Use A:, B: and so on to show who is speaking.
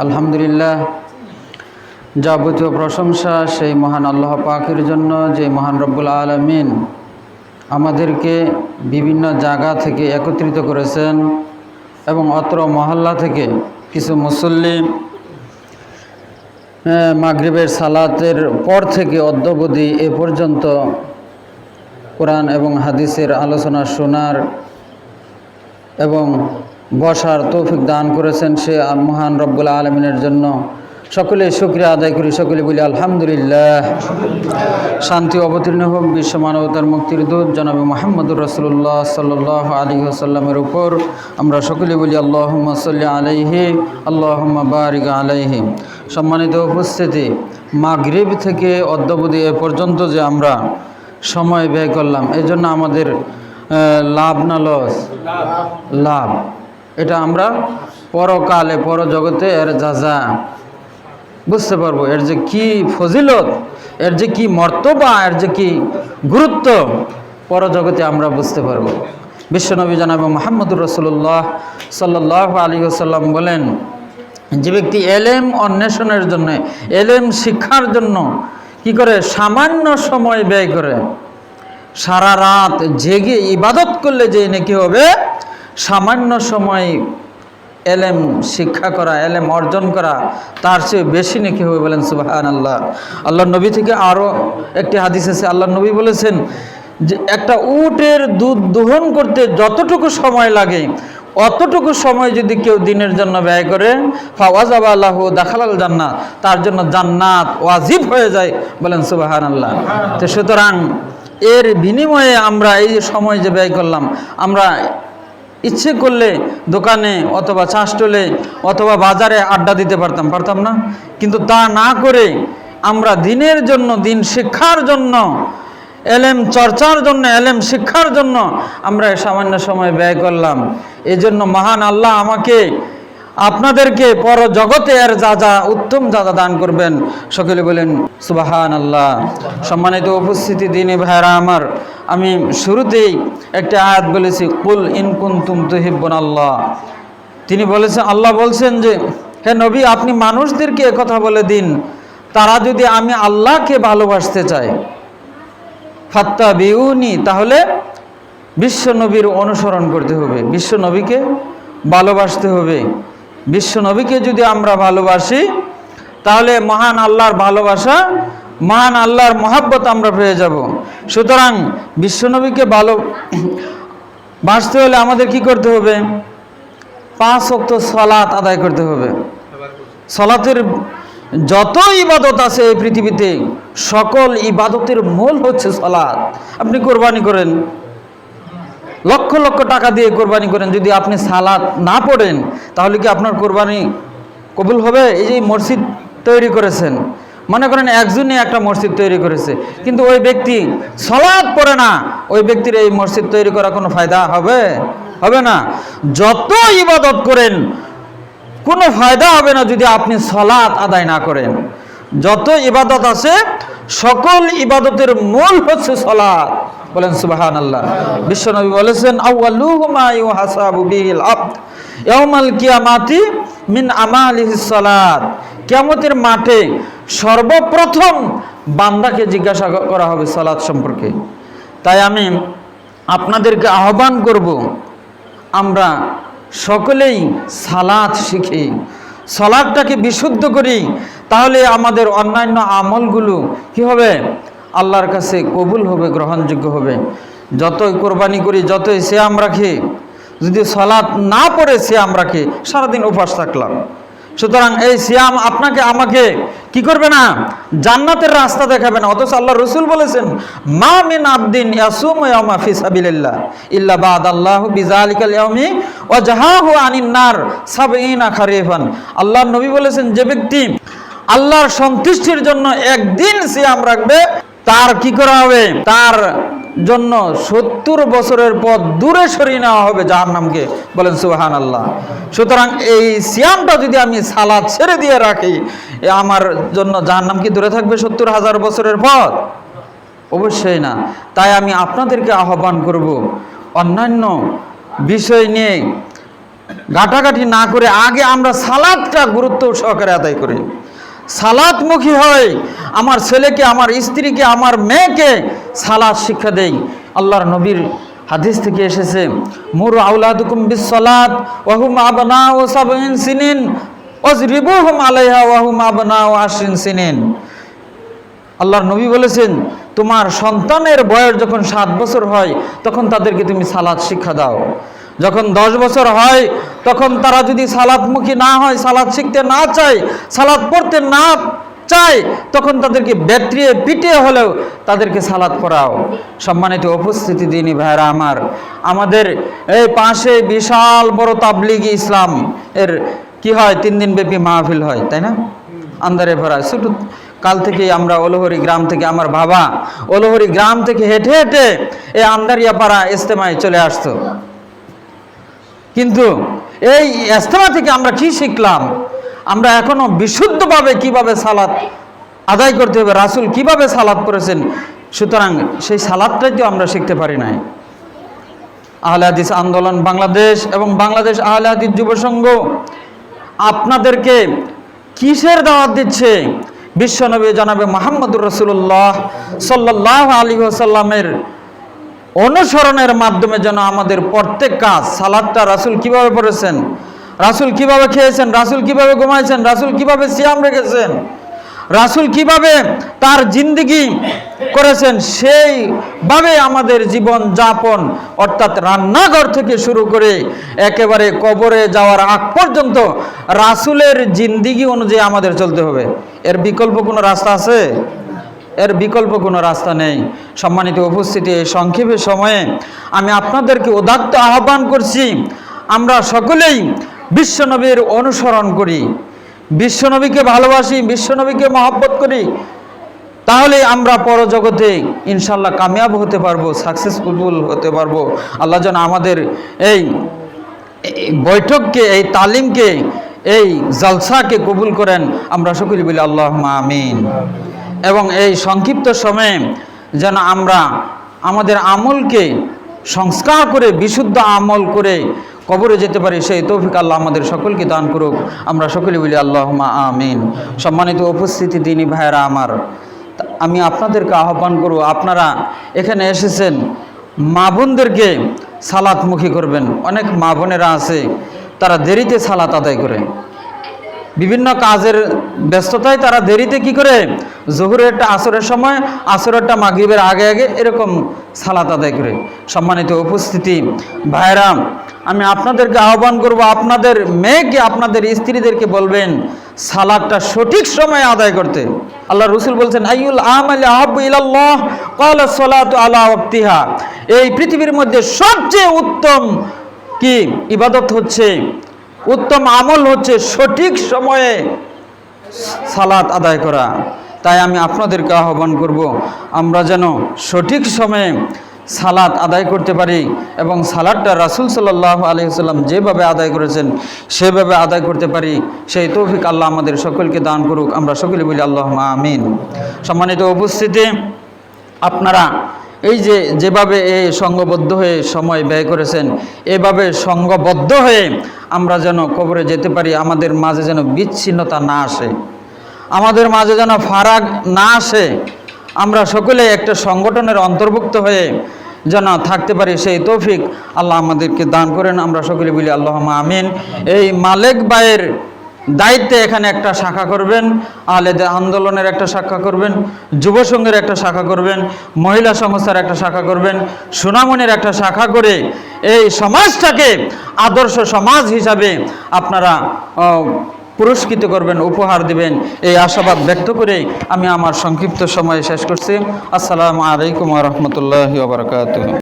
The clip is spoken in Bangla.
A: আলহামদুলিল্লাহ, যাবতীয় প্রশংসা সেই মহান আল্লাহ পাকের জন্য, যে মহান রব্বুল আলামিন আমাদেরকে বিভিন্ন জায়গা থেকে একত্রিত করেছেন এবং অত্র মহল্লা থেকে কিছু মুসল্লি মাগরিবের সালাতের পর থেকে অদ্যাবধি এ পর্যন্ত কোরআন এবং হাদিসের আলোচনা শোনার এবং বসার তৌফিক দান করেছেন সে মহান রব্বুল আলামিনের জন্য সকলে শুকরিয়া আদায় করি। সকলে বলি আলহামদুলিল্লাহ। শান্তি অবতীর্ণ হোক বিশ্ব মানবতার মুক্তির দূত জনাবে মুহাম্মদুর রাসূলুল্লাহ সাল্লাল্লাহু আলাইহি ওয়াসাল্লামের উপর আমরা সকলে বলি আল্লাহুম্মা সাল্লি আলাইহি আল্লাহুম্মা বারিক আলাইহি। সম্মানিত উপস্থিতি, মাগরিব থেকে অদ্যাবধি এ পর্যন্ত যে আমরা সময় ব্যয় করলাম, এই জন্য আমাদের লাভ না লস? লাভ। এটা আমরা পরকালে পরজগতে এর যাজা বুঝতে পারবো, এর যে কি ফজিলত, এর যে কি মর্তবা, এর যে কি গুরুত্ব পরজগতে আমরা বুঝতে পারবো। বিশ্বনবী জনাবে মুহাম্মদুর রাসূলুল্লাহ সাল্লাল্লাহু আলাইহি ওয়াসাল্লাম বলেন, যে ব্যক্তি এলেম অন্বেষণের জন্য, এলেম শিক্ষার জন্য কি করে সামান্য সময় ব্যয় করে, সারা রাত জেগে ইবাদত করলে যে নাকি হবে, সামান্য সময় এলেম শিক্ষা করা, এলেম অর্জন করা, তার চেয়ে বেশি নাকি হবে। বলেন সুবহানাল্লাহ। আল্লাহর নবী থেকে আরও একটি হাদিস আছে, আল্লাহর নবী বলেছেন যে একটা উটের দুধ দোহন করতে যতটুকু সময় লাগে, অতটুকু সময় যদি কেউ দিনের জন্য ব্যয় করে, ফাওয়াজাবা লাহু দাখালাল জান্নাত, তার জন্য জান্নাত ওয়াজিব হয়ে যায়। বলেন সুবহানাল্লাহ। তো সুতরাং এর বিনিময়ে আমরা এই যে সময় যে ব্যয় করলাম, আমরা ইচ্ছে করলে দোকানে অথবা চা স্টলে অথবা বাজারে আড্ডা দিতে পারতাম না? কিন্তু তা না করে আমরা দিনের জন্য, দিন শিক্ষার জন্য, এলেম চর্চার জন্য, এলেম শিক্ষার জন্য আমরা সামান্য সময় ব্যয় করলাম। এজন্য মহান আল্লাহ আমাকে আপনাদেরকে পর জগতে এর যা উত্তম যা দান করবেন। সকলে বলেন সুবহানাল্লাহ। সম্মানিত উপস্থিতি দিনী ভাইরা আমার, আমি শুরুতেই একটা আয়াত বলেছি, কুল ইন কুনতুম তুহিব্বুনাল্লাহ। তিনি বলেছেন, আল্লাহ বলছেন যে হে নবী, আপনি মানুষদেরকে একথা বলে দিন, তারা যদি আমি আল্লাহকে ভালোবাসতে চায়, ফাত্তাবিউনি, তাহলে বিশ্ব নবীর অনুসরণ করতে হবে, বিশ্ব নবীকে ভালোবাসতে হবে। বিশ্ব নবীকে যদি আমরা ভালোবাসি, তাহলে মহান আল্লাহর ভালোবাসা, মহান আল্লাহর মহাব্বত আমরা পেয়ে যাব। সুতরাং বিশ্ব নবীকে ভালোবাসতে হলে আমাদের কি করতে হবে? 5 ওয়াক্ত সালাত আদায় করতে হবে। সালাতের যত ইবাদত আছে এই পৃথিবীতে, সকল ইবাদতের মূল হচ্ছে সালাত। আপনি কোরবানি করেন, লক্ষ লক্ষ টাকা দিয়ে কোরবানি করেন, যদি আপনি সালাত না পড়েন তাহলে কি আপনার কোরবানি কবুল হবে? এই যে মসজিদ তৈরি করেছেন, মনে করেন একজনই একটা মসজিদ তৈরি করেছে, কিন্তু ওই ব্যক্তি সালাত পড়ে না, ওই ব্যক্তির এই মসজিদ তৈরি করা কোনো ফায়দা হবে? হবে না। যত ইবাদত করেন কোনো ফায়দা হবে না যদি আপনি সালাত আদায় না করেন। যত ইবাদত আছে সকল ইবাদতের মূল হচ্ছে সালাত। বলেন সুবহানাল্লাহ। বিশ্বনবী বলেছেন, আউয়ালুহু মা ইউহাসাবু বিহিল আবদ ইয়াউমাল কিয়ামাতি মিন আমালিহিস সালাত। কিয়ামতের মাঠে সর্বপ্রথম বান্দাকে জিজ্ঞাসা করা হবে সালাত সম্পর্কে। তাই আমি আপনাদেরকে আহ্বান করব, আমরা সকলেই সালাত শিখি, সালাতটাকে বিশুদ্ধ করি, তাহলে আমাদের অন্যান্য আমলগুলো কি হবে? আল্লাহর কাছে কবুল হবে, গ্রহণযোগ্য হবে। যতই কোরবানি করি, যতই সিয়াম রাখি, যদি সালাত না পড়ে সিয়াম রাখি, সারাদিন উপাস থাকলাম। সুতরাং এই সিয়াম আপনাকে আমাকে কি করবে না? জান্নাতের রাস্তা দেখাবে না। অথচ আল্লাহ রসুল বলেছেন, মা মিন আবদিন ইয়াসুমু ইয়াওমা ফি সাবিলিল্লাহ ইল্লা বাদাল্লাহু বিযালিকাল ইয়াউমি ওয়াজাহাহু আনিন নার ৭০ খারিফান। আল্লাহর নবী বলেছেন, যে ব্যক্তি আল্লাহর সন্তুষ্টির জন্য একদিন সিয়াম রাখবে, তার কি করা হবে? তার জন্য ৭০ বছরের পথ দূরে সরিয়ে নেওয়া হবে জাহান্নামকে। বলেন সুবহানাল্লাহ। সুতরাং এই সিয়ামটা যদি আমি সালাত ছেড়ে দিয়ে রাখি, আমার জন্য জাহান্নাম কি দূরে থাকবে ৭০,০০০ বছরের পথ? অবশ্যই না। তাই আমি আপনাদেরকে আহ্বান করব, অন্যান্য বিষয় নিয়ে ঘাটাঘাটি না করে আগে আমরা সালাতটা গুরুত্ব সহকারে আদায় করি, সালাতমুখী হয়, আমার ছেলেকে, আমার স্ত্রীকে, আমার মেয়েকে সালাত শিক্ষা দেই। আল্লাহর নবীর হাদিস থেকে এসেছে, মুরু আওলাদুকুম বিসসালাত ওয়া হুম আবনাউ সাবঈন সিনিন ওয়াজরিবুহুম আলাইহা ওয়া হুম আবনাউ আশরিন সিনিন। আল্লাহর নবী বলেছেন, তোমার সন্তানের বয়স যখন 7 বছর হয় তখন তাদেরকে তুমি সালাত শিক্ষা দাও। যখন 10 বছর হয় তখন তারা যদি সালাতমুখী না হয়, সালাত শিখতে না চায়, সালাত পড়তে না চায়, তখন তাদেরকে বেত্রিয়ে পিটিয়ে হলেও তাদেরকে সালাত পড়াও। সম্মানিত উপস্থিতি দিনী ভাইরা আমার, আমাদের এই পাশে বিশাল বড় তাবলিগি ইসলাম এর কি হয়, 3 দিন ব্যাপী মাহফিল হয়, তাই না? আন্দারে ভরা ছোট কাল থেকে আমরা ওলহরি গ্রাম থেকে, আমার বাবা ওলহরি গ্রাম থেকে হেঁটে হেঁটে এই আন্দারিয়া পাড়া ইজতেমায় চলে আসতো। কিন্তু এই ইজতেমা থেকে আমরা কি শিখলাম? আমরা এখনো বিশুদ্ধভাবে কিভাবে সালাত আদায় করতে হবে, রাসূল কিভাবে সালাত করেছেন, সুতরাং সেই সালাতটাই তো আমরা শিখতে পারি নাই। আহলে হাদিস আন্দোলন বাংলাদেশ এবং বাংলাদেশ আহলে হাদিস যুব সংঘ আপনাদেরকে কিসের দাওয়াত দিচ্ছে? বিশ্বনবী জনাবে মুহাম্মদুর রাসূলুল্লাহ সাল্লাল্লাহু আলাইহি ওয়াসাল্লামের অনুসরণের মাধ্যমে যেন আমাদের প্রত্যেক কাজ, সালাতটা রাসূল কিভাবে পড়েছেন, রাসূল কিভাবে খেয়েছেন, রাসূল কিভাবে ঘুমাইছেন, রাসূল কিভাবে সিয়াম রেখেছেন, রাসূল কিভাবে তার জিন্দেগি করেছেন, সেইভাবে আমাদের জীবন যাপন, অর্থাৎ রান্নাঘর থেকে শুরু করে একেবারে কবরে যাওয়ার আগ পর্যন্ত রাসূলের জিন্দেগি অনুযায়ী আমাদের চলতে হবে। এর বিকল্প কোনো রাস্তা আছে? এর বিকল্প কোনো রাস্তা নেই। সম্মানিত উপস্থিতি, এই সংক্ষেপে সময়ে আমি আপনাদেরকে উদাত্ত আহ্বান করছি, আমরা সকলেই বিশ্বনবীর অনুসরণ করি, বিশ্বনবীকে ভালোবাসি, বিশ্বনবীকে মহব্বত করি, তাহলে আমরা পরজগতে ইনশাল্লাহ কামিয়াব হতে পারবো, সাকসেসফুল হতে পারবো। আল্লাহ যেন আমাদের এই বৈঠককে, এই তালিমকে, এই জলসাকে কবুল করেন। আমরা সকলে বলি আল্লাহুম্মা আমিন। এবং এই সংক্ষিপ্ত সময়ে যেন আমরা আমাদের আমলকে সংস্কার করে, বিশুদ্ধ আমল করে কবরে যেতে পারি, সেই তৌফিক আল্লাহ আমাদের সকলকে দান করুক। আমরা সকলে বলি আল্লাহুম্মা আমিন। সম্মানিত উপস্থিতি দিনী ভাইয়েরা আমার, আমি আপনাদেরকে আহ্বান করব, আপনারা এখানে এসেছেন, মা বোনদেরকে সালাতমুখী করবেন। অনেক মা বোনেরা আছে তারা দেরিতে সালাত আদায় করে, বিভিন্ন কাজের ব্যস্ততায় তারা দেরিতে কি করে, জোহরেরটা আসরের সময়, আসরেরটা মাগরিবের আগে আগে এরকম সালাত আদায় করে। সম্মানিত উপস্থিতি ভাইরা, আমি আপনাদেরকে আহ্বান করব, আপনাদের মেয়েকে, আপনাদের স্ত্রীদেরকে বলবেন সালাতটা সঠিক সময়ে আদায় করতে। আল্লাহ রসুল বলছেন, আইয়ুল আমালি আহাব্বু ইলাল্লাহ ক্বালা সালাতু আলা ওয়াক্তিহা। এই পৃথিবীর মধ্যে সবচেয়ে উত্তম কি ইবাদত হচ্ছে, উত্তম আমল হচ্ছে সঠিক সময়ে সালাত আদায় করা। তাই আমি আপনাদেরকে আহ্বান করব, আমরা যেন সঠিক সময়ে সালাত আদায় করতে পারি এবং সালাতটা রাসূল সাল্লাল্লাহু আলাইহি ওয়াসাল্লাম যেভাবে আদায় করেছেন সেভাবে আদায় করতে পারি, সেই তৌফিক আল্লাহ আমাদের সকলকে দান করুক। আমরা সকলে বলি আল্লাহুম্মা আমিন। সম্মানিত উপস্থিতি, আপনারা এই যেভাবে এই সঙ্গবদ্ধ হয়ে সময় ব্যয় করেছেন, এভাবে সঙ্গবদ্ধ হয়ে আমরা যেন কবরে যেতে পারি, আমাদের মাঝে যেন বিচ্ছিন্নতা না আসে, আমাদের মাঝে যেন ফারাক না আসে, আমরা সকলে একটা সংগঠনের অন্তর্ভুক্ত হয়ে যেন থাকতে পারি, সেই তৌফিক আল্লাহ আমাদেরকে দান করেন। আমরা সকলে বলি আল্লাহুম্মা আমিন। এই মালেক ভাইয়ের দায়িত্বে এখানে একটা শাখা করবেন, আহলে আন্দোলনের একটা শাখা করবেন, যুব সংঘের একটা শাখা করবেন, মহিলা সংস্থার একটা শাখা করবেন, সুনামনের একটা শাখা করে এই সমাজটাকে আদর্শ সমাজ হিসাবে আপনারা পুরস্কৃত করবেন, উপহার দিবেন, এই আশাবাদ ব্যক্ত করে আমি আমার সংক্ষিপ্ত সময় শেষ করছি। আসসালামু আলাইকুম ওয়া রাহমাতুল্লাহি ওয়া বারাকাতুহু।